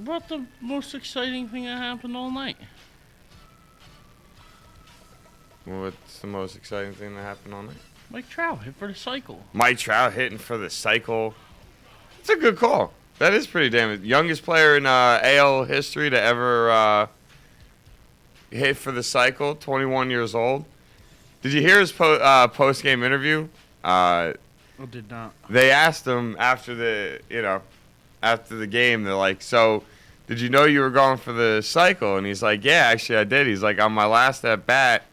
What the most exciting thing that happened all night? What's the most exciting thing that happened all night? Mike Trout hit for the cycle. Mike Trout hitting for the cycle. It's a good call. That is pretty damn. Youngest player in AL history to ever hit for the cycle. 21 years old. Did you hear his post-game interview? I did not. They asked him after the game. They're like, "So, did you know you were going for the cycle?" And he's like, "Yeah, actually, I did." He's like, "On my last at bat."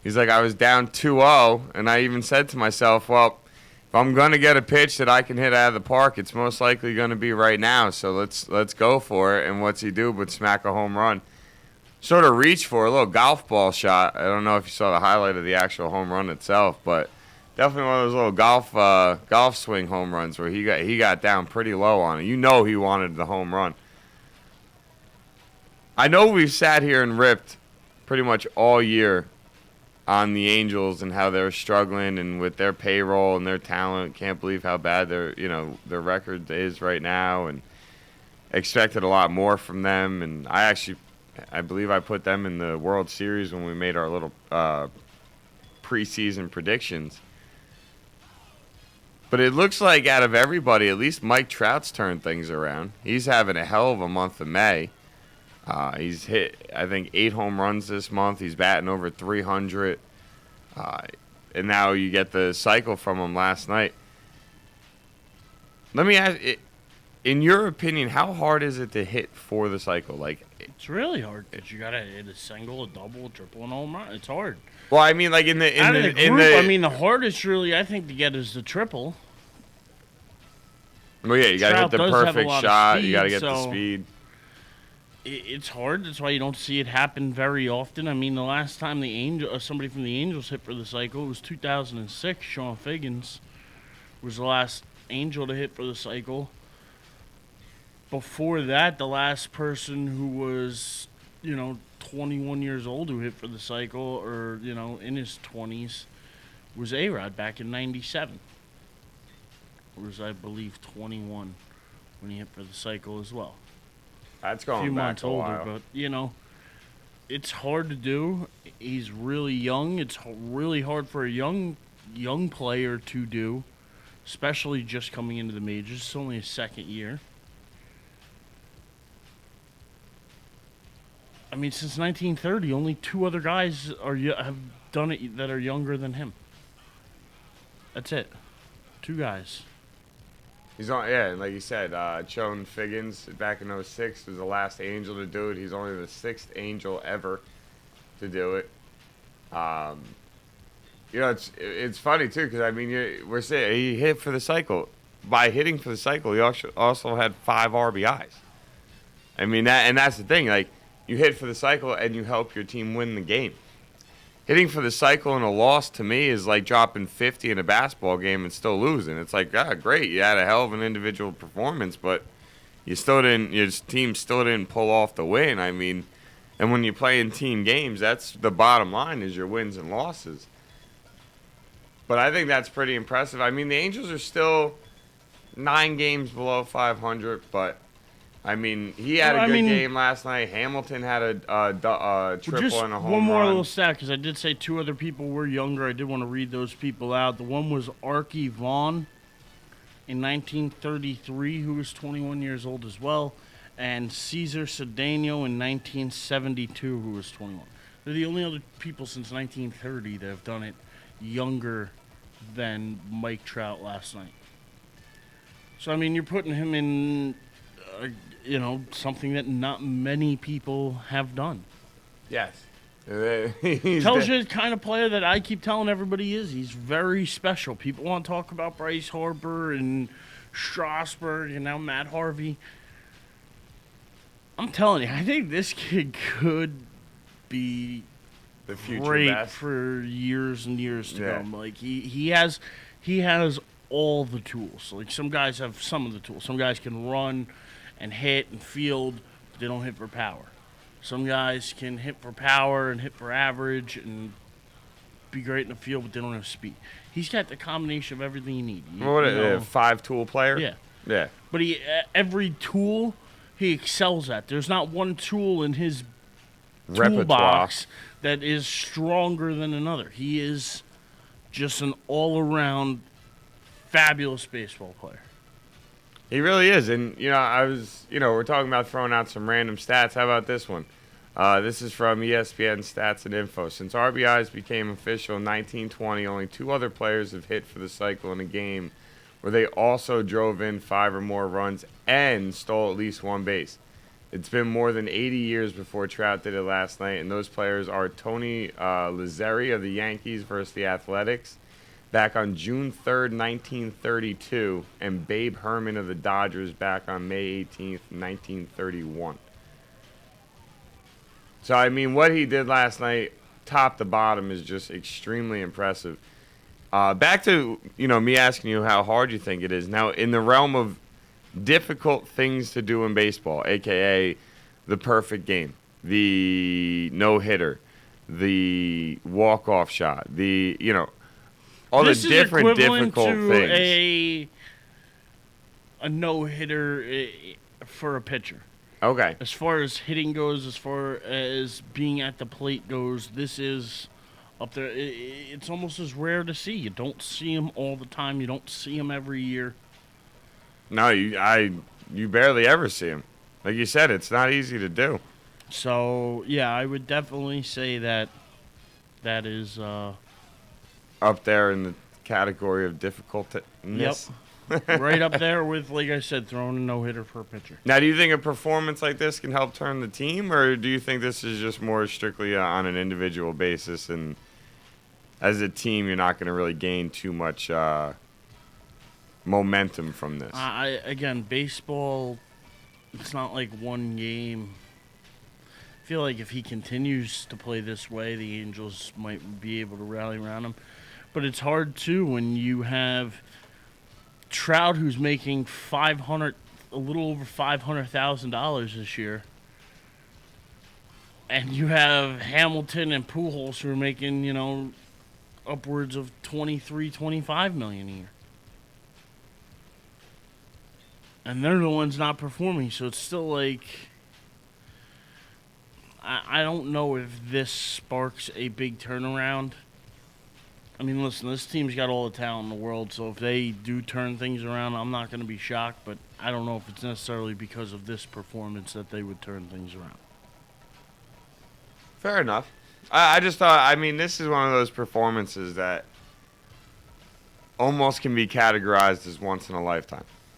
He's like, I was down 2-0, and I even said to myself, well, if I'm going to get a pitch that I can hit out of the park, it's most likely going to be right now, so let's go for it. And what's he do but smack a home run? Sort of reach for a little golf ball shot. I don't know if you saw the highlight of the actual home run itself, but definitely one of those little golf swing home runs where he got down pretty low on it. You know he wanted the home run. I know we've sat here and ripped pretty much all year on the Angels and how they're struggling and with their payroll and their talent. Can't believe how bad their record is right now, and expected a lot more from them. And I believe I put them in the World Series when we made our little preseason predictions. But it looks like out of everybody, at least Mike Trout's turned things around. He's having a hell of a month of May. He's hit, I think, 8 home runs this month. He's batting over 300. And now you get the cycle from him last night. Let me ask, in your opinion, how hard is it to hit for the cycle? Like, it's really hard because you got to hit a single, a double, a triple, and a home run. It's hard. Well, I mean, like the hardest really, I think, to get is the triple. Well, yeah, you got to hit the perfect shot. You got to get the speed. It's hard. That's why you don't see it happen very often. I mean, the last time somebody from the Angels hit for the cycle was 2006. Sean Figgins was the last Angel to hit for the cycle. Before that, the last person who was, 21 years old who hit for the cycle, or, in his 20s, was Erich back in 97. Or was, I believe, 21 when he hit for the cycle as well. That's going a few back months a older, while. But, it's hard to do. He's really young. It's really hard for a young player to do, especially just coming into the majors. It's only his second year. I mean, since 1930, only 2 other guys have done it that are younger than him. That's it. 2 guys. He's on, yeah, like you said, Sean Figgins back in 06 was the last Angel to do it. He's only the 6th Angel ever to do it. It's funny too because I mean we're saying he hit for the cycle. By hitting for the cycle, he also had 5 RBIs. I mean that's the thing. Like you hit for the cycle and you help your team win the game. Hitting for the cycle in a loss to me is like dropping 50 in a basketball game and still losing. It's like, great, you had a hell of an individual performance, but your team still didn't pull off the win. I mean, and when you play in team games, that's the bottom line is your wins and losses. But I think that's pretty impressive. I mean, the Angels are still 9 games below 500, but I mean, he had a good game last night. Hamilton had a triple and a home run. One more little stat, because I did say 2 other people were younger. I did want to read those people out. The one was Archie Vaughn in 1933, who was 21 years old as well, and Cesar Cedeno in 1972, who was 21. They're the only other people since 1930 that have done it younger than Mike Trout last night. So, I mean, you're putting him in... something that not many people have done. Yes. Tells you the kind of player that I keep telling everybody he is. He's very special. People want to talk about Bryce Harper and Strasburg and now Matt Harvey. I'm telling you, I think this kid could be the future great best for years and years to come. Like he has all the tools. Like some guys have some of the tools. Some guys can run and hit and field, but they don't hit for power. Some guys can hit for power and hit for average and be great in the field, but they don't have speed. He's got the combination of everything you need. A 5-tool player? Yeah. Yeah. But every tool he excels at. There's not one tool in his Repertoire. toolbox that is stronger than another. He is just an all-around fabulous baseball player. He really is. And, we're talking about throwing out some random stats. How about this one? This is from ESPN Stats and Info. Since RBIs became official in 1920, only 2 other players have hit for the cycle in a game where they also drove in 5 or more runs and stole at least 1 base. It's been more than 80 years before Trout did it last night, and those players are Tony Lazzeri of the Yankees versus the Athletics back on June 3rd, 1932, and Babe Herman of the Dodgers back on May 18th, 1931. So, I mean, what he did last night, top to bottom, is just extremely impressive. Back to, me asking you how hard you think it is. Now, in the realm of difficult things to do in baseball, a.k.a. the perfect game, the no-hitter, the walk-off shot, all This the is different equivalent difficult to things. a no-hitter for a pitcher. Okay. As far as hitting goes, as far as being at the plate goes, this is up there. It's almost as rare to see. You don't see them all the time. You don't see them every year. No, you barely ever see him. Like you said, it's not easy to do. So, yeah, I would definitely say that is... Up there in the category of difficultness. Yep. Right up there with, like I said, throwing a no-hitter for a pitcher. Now, do you think a performance like this can help turn the team, or do you think this is just more strictly on an individual basis, and as a team, you're not going to really gain too much momentum from this? Again, baseball, it's not like one game. I feel like if he continues to play this way, the Angels might be able to rally around him. But it's hard, too, when you have Trout, who's making a little over $500,000 this year, and you have Hamilton and Pujols, who are making, upwards of $23-25 million a year. And they're the ones not performing, so it's still like... I don't know if this sparks a big turnaround. I mean, listen, this team's got all the talent in the world, so if they do turn things around, I'm not going to be shocked, but I don't know if it's necessarily because of this performance that they would turn things around. Fair enough. I just thought, this is one of those performances that almost can be categorized as once in a lifetime.